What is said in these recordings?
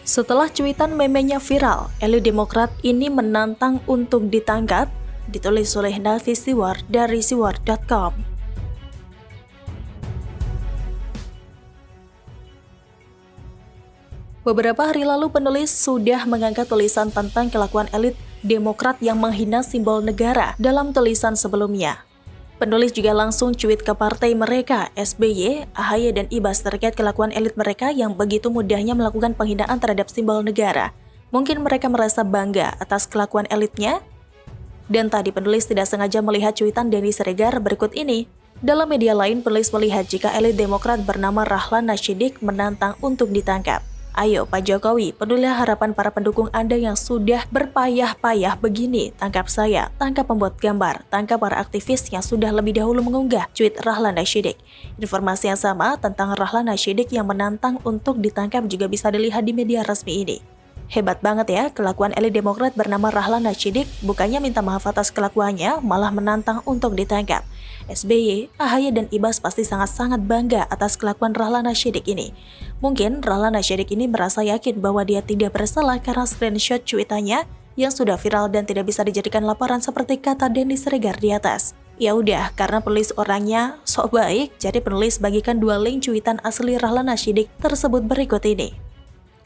Setelah cuitan memenya viral, elit Demokrat ini menantang untuk ditangkap, ditulis oleh Nafi Siwar dari siwar.com. Beberapa hari lalu penulis sudah mengangkat tulisan tentang kelakuan elit Demokrat yang menghina simbol negara dalam tulisan sebelumnya. Penulis juga langsung cuit ke partai mereka, SBY, AHY, dan Ibas terkait kelakuan elit mereka yang begitu mudahnya melakukan penghinaan terhadap simbol negara. Mungkin mereka merasa bangga atas kelakuan elitnya? Dan tadi penulis tidak sengaja melihat cuitan Denny Siregar berikut ini. Dalam media lain, penulis melihat jika elit Demokrat bernama Rahlan Nasyidik menantang untuk ditangkap. Ayo Pak Jokowi, penulilah harapan para pendukung Anda yang sudah berpayah-payah begini. Tangkap saya, tangkap pembuat gambar, tangkap para aktivis yang sudah lebih dahulu mengunggah, cuit Rahlan Nasyidik. Informasi yang sama tentang Rahlan Nasyidik yang menantang untuk ditangkap juga bisa dilihat di media resmi ini. Hebat banget ya, kelakuan elit Demokrat bernama Rahlan Nasyidik bukannya minta maaf atas kelakuannya, malah menantang untuk ditangkap. SBY, AHY, dan Ibas pasti sangat-sangat bangga atas kelakuan Rahlan Nasyidik ini. Mungkin Rahlan Nasyidik ini merasa yakin bahwa dia tidak bersalah karena screenshot cuitannya yang sudah viral dan tidak bisa dijadikan laporan seperti kata Denny Siregar di atas. Ya udah, karena penulis orangnya sok baik, jadi penulis bagikan 2 link cuitan asli Rahlan Nasyidik tersebut berikut ini.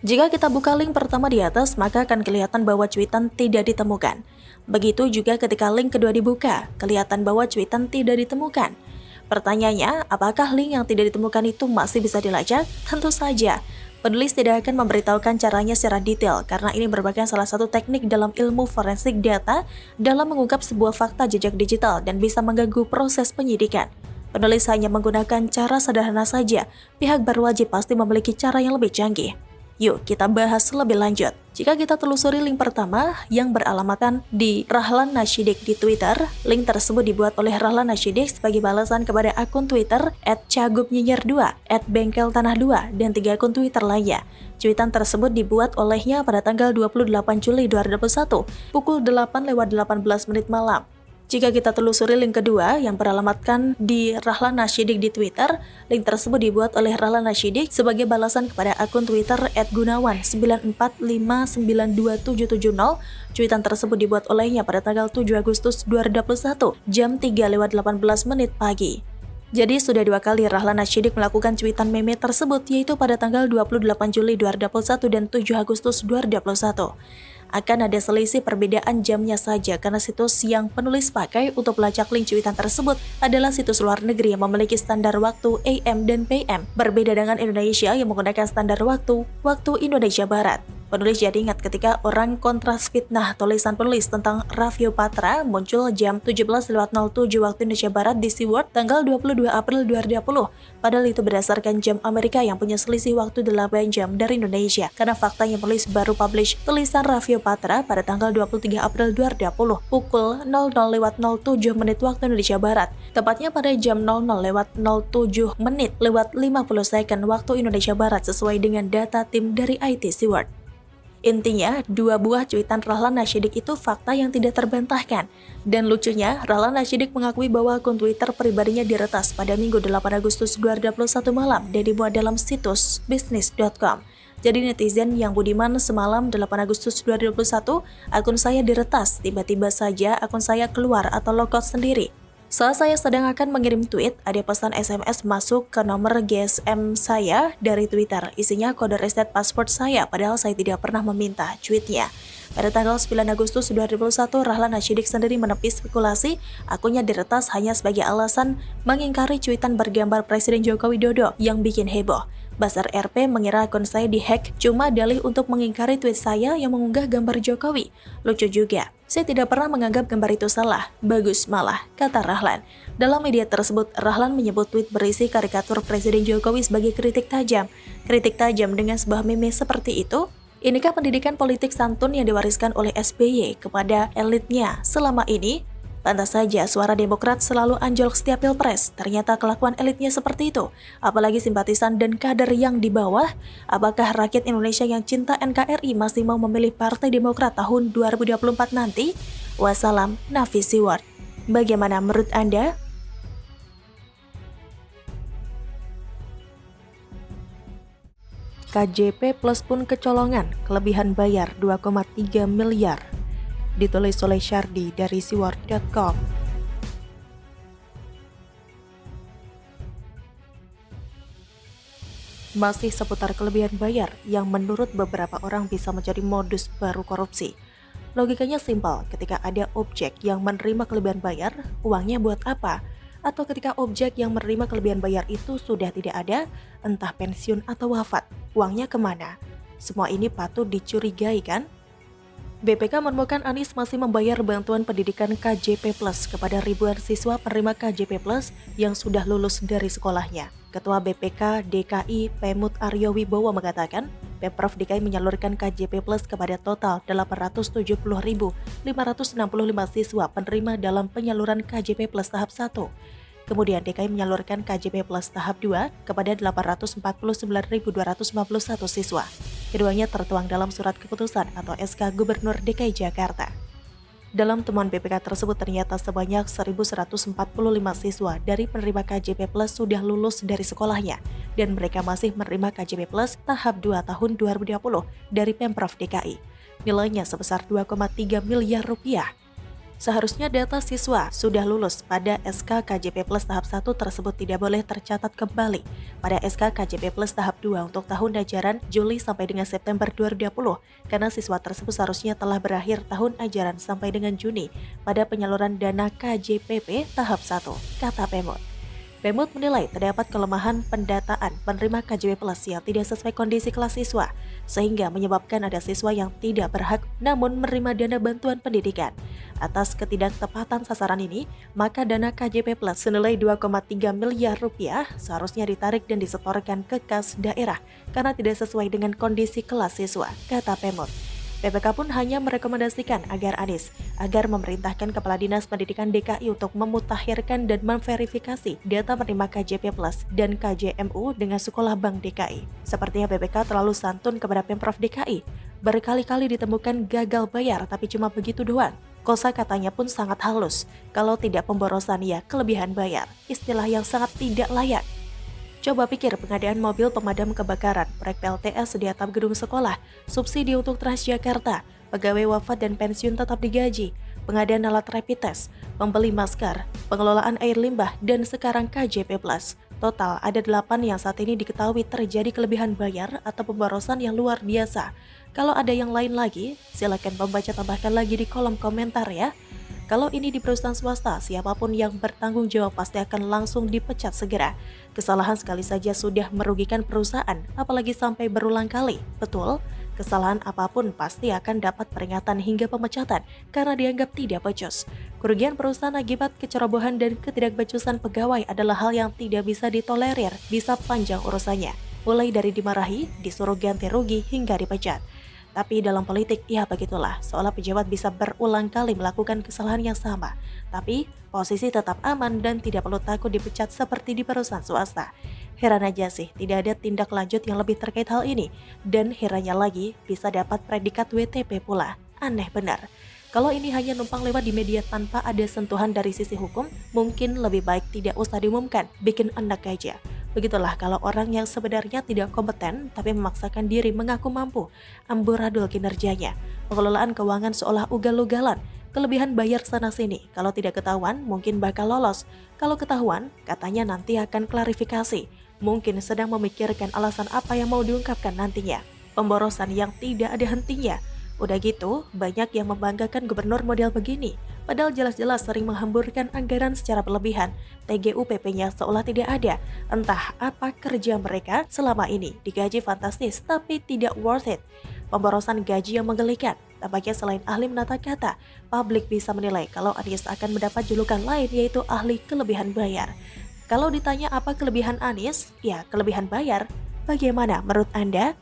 Jika kita buka link pertama di atas, maka akan kelihatan bahwa cuitan tidak ditemukan. Begitu juga ketika link kedua dibuka, kelihatan bahwa cuitan tidak ditemukan. Pertanyaannya, apakah link yang tidak ditemukan itu masih bisa dilacak? Tentu saja. Penulis tidak akan memberitahukan caranya secara detail karena ini merupakan salah satu teknik dalam ilmu forensik data dalam mengungkap sebuah fakta jejak digital dan bisa mengganggu proses penyidikan. Penulis hanya menggunakan cara sederhana saja, pihak berwajib pasti memiliki cara yang lebih canggih. Yuk kita bahas lebih lanjut. Jika kita telusuri link pertama yang beralamatkan di Rahlan Nasyidik di Twitter, link tersebut dibuat oleh Rahlan Nasyidik sebagai balasan kepada akun Twitter @cagupnyinyir2, @bengkeltanah2, dan 3 akun Twitter lainnya. Cuitan tersebut dibuat olehnya pada tanggal 28 Juli 2021, pukul 8:18 malam. Jika kita telusuri link kedua yang beralamatkan di Rahlan Nasyidik di Twitter, link tersebut dibuat oleh Rahlan Nasyidik sebagai balasan kepada akun Twitter @gunawan9459270. Cuitan tersebut dibuat olehnya pada tanggal 7 Agustus 2021, jam 3:18 pagi. Jadi sudah 2 kali Rahlan Nasyidik melakukan cuitan meme tersebut, yaitu pada tanggal 28 Juli 2021 dan 7 Agustus 2021. Akan ada selisih perbedaan jamnya saja karena situs yang penulis pakai untuk melacak link cuitan tersebut adalah situs luar negeri yang memiliki standar waktu AM dan PM, berbeda dengan Indonesia yang menggunakan standar waktu Indonesia Barat. Penulis jadi ingat ketika orang kontras fitnah tulisan penulis tentang Raffio Patra muncul jam 17:07 waktu Indonesia Barat di Seaword tanggal 22 April 2020. Padahal itu berdasarkan jam Amerika yang punya selisih waktu 8 jam dari Indonesia. Karena faktanya penulis baru publish tulisan Raffio Patra pada tanggal 23 April 2020 pukul 00:07 waktu Indonesia Barat. Tepatnya pada jam 00:07:50 waktu Indonesia Barat sesuai dengan data tim dari IT Seaword. Intinya, 2 buah cuitan Rahlan Nasyidik itu fakta yang tidak terbantahkan. Dan lucunya, Rahlan Nasyidik mengakui bahwa akun Twitter pribadinya diretas pada Minggu 8 Agustus 2021 malam dan dimuat dalam situs bisnis.com. Jadi netizen yang budiman, semalam 8 Agustus 2021, akun saya diretas, tiba-tiba saja akun saya keluar atau logout sendiri. Saat saya sedang akan mengirim tweet, ada pesan SMS masuk ke nomor GSM saya dari Twitter. Isinya kode reset password saya, padahal saya tidak pernah meminta tweetnya. Pada tanggal 9 Agustus 2021, Rahlan Nasyidik sendiri menepis spekulasi akunnya diretas hanya sebagai alasan mengingkari cuitan bergambar Presiden Joko Widodo yang bikin heboh. Basar RP mengira akun saya dihack cuma dalih untuk mengingkari tweet saya yang mengunggah gambar Jokowi. Lucu juga. Saya tidak pernah menganggap gambar itu salah. Bagus malah, kata Rahlan. Dalam media tersebut, Rahlan menyebut tweet berisi karikatur Presiden Jokowi sebagai kritik tajam. Kritik tajam dengan sebuah meme seperti itu? Inikah pendidikan politik santun yang diwariskan oleh SBY kepada elitnya selama ini? Pantas saja suara Demokrat selalu anjlok setiap pilpres. Ternyata kelakuan elitnya seperti itu. Apalagi simpatisan dan kader yang di bawah. Apakah rakyat Indonesia yang cinta NKRI masih mau memilih Partai Demokrat tahun 2024 nanti? Wassalam, Nafi Siwar. Bagaimana menurut Anda? KJP Plus pun kecolongan, kelebihan bayar 2,3 miliar. Ditulis oleh Syardi dari siwar.com. Masih seputar kelebihan bayar yang menurut beberapa orang bisa menjadi modus baru korupsi. Logikanya simpel, ketika ada objek yang menerima kelebihan bayar, uangnya buat apa? Atau ketika objek yang menerima kelebihan bayar itu sudah tidak ada, entah pensiun atau wafat, uangnya kemana? Semua ini patut dicurigai kan? BPK menemukan Anies masih membayar bantuan pendidikan KJP Plus kepada ribuan siswa penerima KJP Plus yang sudah lulus dari sekolahnya. Ketua BPK DKI Pemut Aryo Wibowo mengatakan, Pemprov DKI menyalurkan KJP Plus kepada total 870.565 siswa penerima dalam penyaluran KJP Plus tahap 1. Kemudian DKI menyalurkan KJP Plus tahap 2 kepada 849.251 siswa. Keduanya tertuang dalam surat keputusan atau SK Gubernur DKI Jakarta. Dalam temuan BPK tersebut ternyata sebanyak 1.145 siswa dari penerima KJP Plus sudah lulus dari sekolahnya dan mereka masih menerima KJP Plus tahap 2 tahun 2020 dari Pemprov DKI. Nilainya sebesar 2,3 miliar rupiah. Seharusnya data siswa sudah lulus pada SK KJP Plus tahap 1 tersebut tidak boleh tercatat kembali pada SK KJP Plus tahap 2 untuk tahun ajaran Juli sampai dengan September 2020 karena siswa tersebut seharusnya telah berakhir tahun ajaran sampai dengan Juni pada penyaluran dana KJPP tahap 1, kata Pemut. Pemut menilai terdapat kelemahan pendataan penerima KJP Plus yang tidak sesuai kondisi kelas siswa, sehingga menyebabkan ada siswa yang tidak berhak namun menerima dana bantuan pendidikan. Atas ketidaktepatan sasaran ini, maka dana KJP Plus senilai 2,3 miliar rupiah seharusnya ditarik dan disetorkan ke kas daerah karena tidak sesuai dengan kondisi kelas siswa, kata Pemut. BPK pun hanya merekomendasikan agar Anies memerintahkan Kepala Dinas Pendidikan DKI untuk memutakhirkan dan memverifikasi data penerima KJP Plus dan KJMU dengan Sekolah Bank DKI. Sepertinya BPK terlalu santun kepada Pemprov DKI. Berkali-kali ditemukan gagal bayar tapi cuma begitu doang. Kosa katanya pun sangat halus. Kalau tidak pemborosan ya kelebihan bayar. Istilah yang sangat tidak layak. Coba pikir pengadaan mobil pemadam kebakaran, proyek PLTS di atap gedung sekolah, subsidi untuk Transjakarta, pegawai wafat dan pensiun tetap digaji, pengadaan alat rapid test, pembeli masker, pengelolaan air limbah, dan sekarang KJP Plus. Total ada 8 yang saat ini diketahui terjadi kelebihan bayar atau pemborosan yang luar biasa. Kalau ada yang lain lagi, silakan pembaca tambahkan lagi di kolom komentar ya. Kalau ini di perusahaan swasta, siapapun yang bertanggung jawab pasti akan langsung dipecat segera. Kesalahan sekali saja sudah merugikan perusahaan, apalagi sampai berulang kali. Betul, kesalahan apapun pasti akan dapat peringatan hingga pemecatan karena dianggap tidak becus. Kerugian perusahaan akibat kecerobohan dan ketidakbecusan pegawai adalah hal yang tidak bisa ditolerir, bisa panjang urusannya. Mulai dari dimarahi, disuruh ganti rugi, hingga dipecat. Tapi dalam politik, ya begitulah, seolah pejabat bisa berulang kali melakukan kesalahan yang sama. Tapi, posisi tetap aman dan tidak perlu takut dipecat seperti di perusahaan swasta. Heran aja sih, tidak ada tindak lanjut yang lebih terkait hal ini. Dan herannya lagi, bisa dapat predikat WTP pula. Aneh benar. Kalau ini hanya numpang lewat di media tanpa ada sentuhan dari sisi hukum, mungkin lebih baik tidak usah diumumkan, bikin enak aja. Begitulah kalau orang yang sebenarnya tidak kompeten tapi memaksakan diri mengaku mampu, amburadul kinerjanya, pengelolaan keuangan seolah ugal-ugalan, kelebihan bayar sana-sini, kalau tidak ketahuan mungkin bakal lolos, kalau ketahuan katanya nanti akan klarifikasi, mungkin sedang memikirkan alasan apa yang mau diungkapkan nantinya, pemborosan yang tidak ada hentinya. Udah gitu, banyak yang membanggakan gubernur model begini, padahal jelas-jelas sering menghamburkan anggaran secara berlebihan. TGUPP-nya seolah tidak ada. Entah apa kerja mereka selama ini, digaji fantastis tapi tidak worth it. Pemborosan gaji yang menggelikan. Tampaknya selain ahli menata kata, publik bisa menilai kalau Anies akan mendapat julukan lain yaitu ahli kelebihan bayar. Kalau ditanya apa kelebihan Anies, ya kelebihan bayar. Bagaimana menurut Anda?